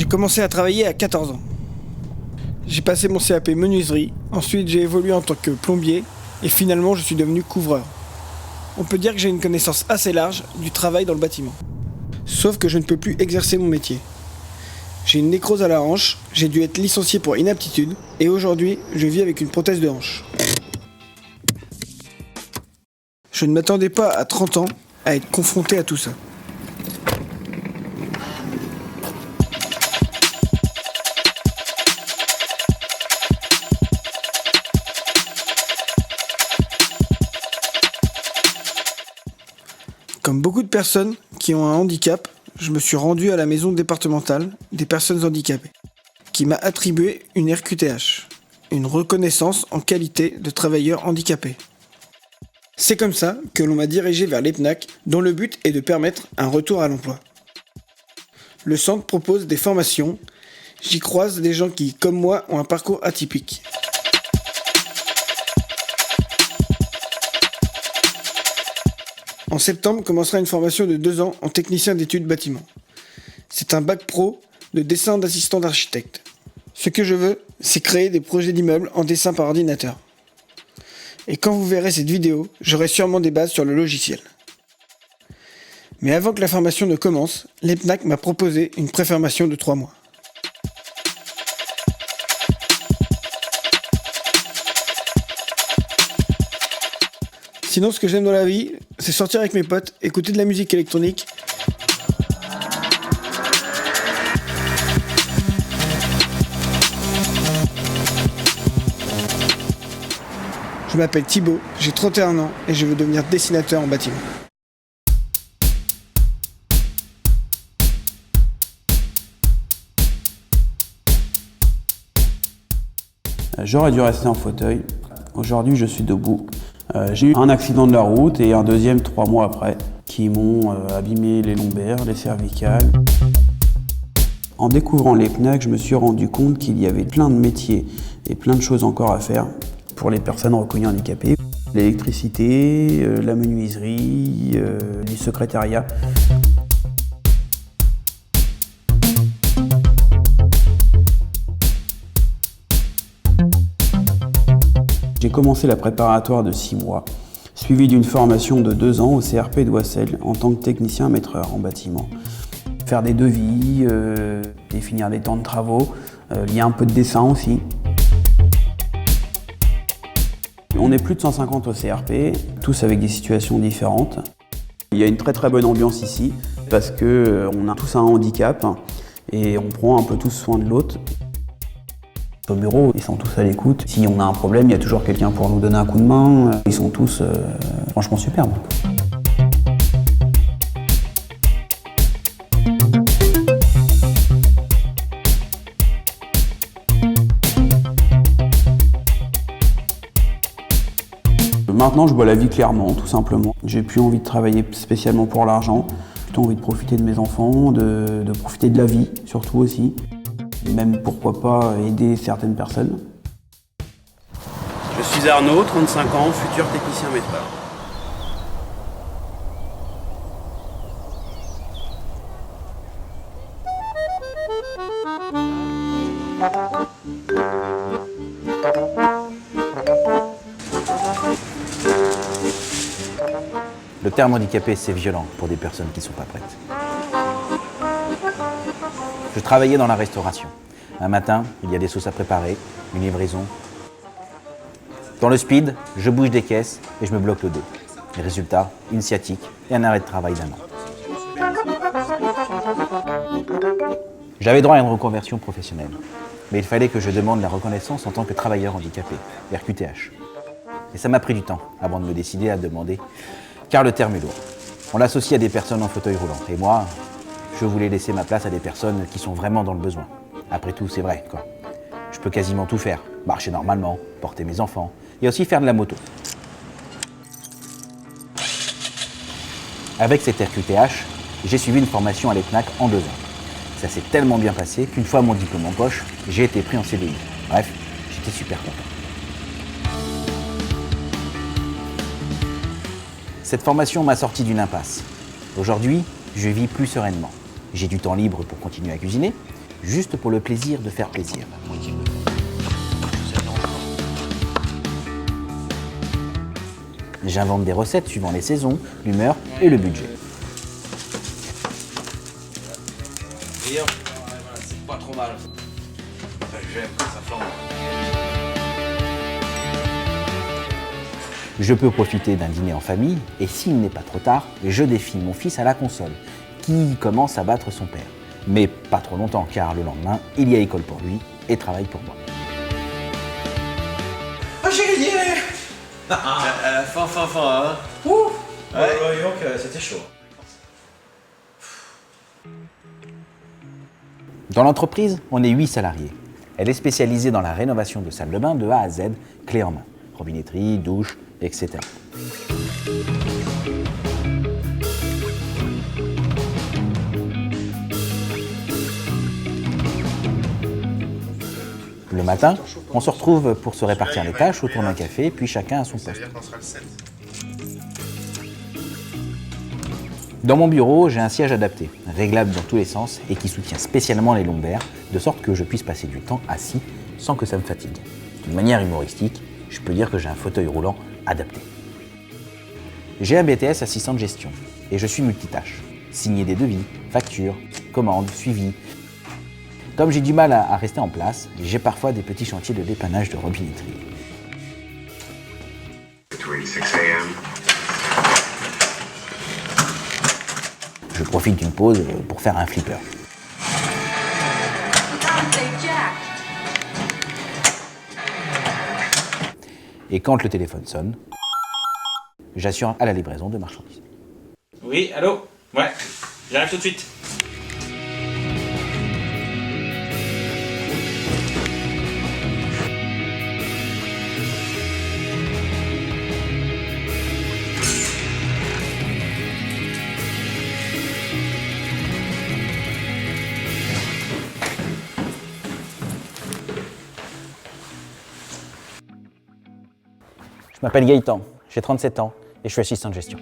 J'ai commencé à travailler à 14 ans. J'ai passé mon CAP menuiserie, ensuite j'ai évolué en tant que plombier et finalement je suis devenu couvreur. On peut dire que j'ai une connaissance assez large du travail dans le bâtiment. Sauf que je ne peux plus exercer mon métier. J'ai une nécrose à la hanche, j'ai dû être licencié pour inaptitude et aujourd'hui je vis avec une prothèse de hanche. Je ne m'attendais pas à 30 ans à être confronté à tout ça. Comme beaucoup de personnes qui ont un handicap, je me suis rendu à la maison départementale des personnes handicapées, qui m'a attribué une RQTH, une reconnaissance en qualité de travailleur handicapé. C'est comme ça que l'on m'a dirigé vers l'EPNAC, dont le but est de permettre un retour à l'emploi. Le centre propose des formations, j'y croise des gens qui, comme moi, ont un parcours atypique. En septembre commencera une formation de 2 ans en technicien d'études bâtiment. C'est un bac pro de dessin d'assistant d'architecte. Ce que je veux, c'est créer des projets d'immeubles en dessin par ordinateur. Et quand vous verrez cette vidéo, j'aurai sûrement des bases sur le logiciel. Mais avant que la formation ne commence, l'EPNAC m'a proposé une préformation de 3 mois. Sinon, ce que j'aime dans la vie, c'est sortir avec mes potes, écouter de la musique électronique. Je m'appelle Thibaut, j'ai 31 ans et je veux devenir dessinateur en bâtiment. J'aurais dû rester en fauteuil. Aujourd'hui, je suis debout. J'ai eu un accident de la route et un deuxième 3 mois après qui m'ont abîmé les lombaires, les cervicales. En découvrant l'EPNAC, je me suis rendu compte qu'il y avait plein de métiers et plein de choses encore à faire pour les personnes reconnues handicapées. L'électricité, la menuiserie, du secrétariat. J'ai commencé la préparatoire de 6 mois, suivie d'une formation de 2 ans au CRP d'Oissel en tant que technicien maîtreur en bâtiment. Faire des devis, définir des temps de travaux, il y a un peu de dessin aussi. On est plus de 150 au CRP, tous avec des situations différentes. Il y a une très très bonne ambiance ici parce qu'on a tous un handicap et on prend un peu tous soin de l'autre. Au bureau, ils sont tous à l'écoute. Si on a un problème, il y a toujours quelqu'un pour nous donner un coup de main. Ils sont tous franchement superbes. Maintenant, je vois la vie clairement, tout simplement. J'ai plus envie de travailler spécialement pour l'argent. J'ai plutôt envie de profiter de mes enfants, de profiter de la vie, surtout aussi. Même pourquoi pas aider certaines personnes. Je suis Arnaud, 35 ans, futur technicien maîtreur. Le terme handicapé, c'est violent pour des personnes qui ne sont pas prêtes. Je travaillais dans la restauration. Un matin, il y a des sauces à préparer, une livraison. Dans le speed, je bouge des caisses et je me bloque le dos. Les résultats, une sciatique et un arrêt de travail d'1 an. J'avais droit à une reconversion professionnelle, mais il fallait que je demande la reconnaissance en tant que travailleur handicapé, RQTH. Et ça m'a pris du temps avant de me décider à demander, car le terme est lourd. On l'associe à des personnes en fauteuil roulant, et moi, je voulais laisser ma place à des personnes qui sont vraiment dans le besoin. Après tout, c'est vrai, quoi. Je peux quasiment tout faire. Marcher normalement, porter mes enfants, et aussi faire de la moto. Avec cette RQTH, j'ai suivi une formation à l'EPNAC en 2 ans. Ça s'est tellement bien passé qu'une fois mon diplôme en poche, j'ai été pris en CDI. Bref, j'étais super content. Cette formation m'a sorti d'une impasse. Aujourd'hui, je vis plus sereinement. J'ai du temps libre pour continuer à cuisiner, juste pour le plaisir de faire plaisir. J'invente des recettes suivant les saisons, l'humeur et le budget. C'est pas trop mal. J'aime quand ça flambe. Je peux profiter d'un dîner en famille et s'il n'est pas trop tard, je défie mon fils à la console, qui commence à battre son père. Mais pas trop longtemps car le lendemain, il y a école pour lui et travail pour moi. Oh, j'ai gagné. Fin, hein. Ouh. Ouais, donc c'était chaud. Dans l'entreprise, on est 8 salariés. Elle est spécialisée dans la rénovation de salles de bain de A à Z, clé en main. Robinetterie, douche, etc. Le matin, on se retrouve pour se répartir les tâches autour d'un café, puis chacun à son poste. Dans mon bureau, j'ai un siège adapté, réglable dans tous les sens et qui soutient spécialement les lombaires, de sorte que je puisse passer du temps assis sans que ça me fatigue. D'une manière humoristique, je peux dire que j'ai un fauteuil roulant adapté. J'ai un BTS assistant de gestion et je suis multitâche. Signer des devis, factures, commandes, suivi. Comme j'ai du mal à rester en place, j'ai parfois des petits chantiers de dépannage de robinetterie. Je profite d'une pause pour faire un flipper. Et quand le téléphone sonne, j'assure à la livraison de marchandises. Oui, allô? Ouais, j'arrive tout de suite. Je m'appelle Gaëtan, j'ai 37 ans et je suis assistant de gestion.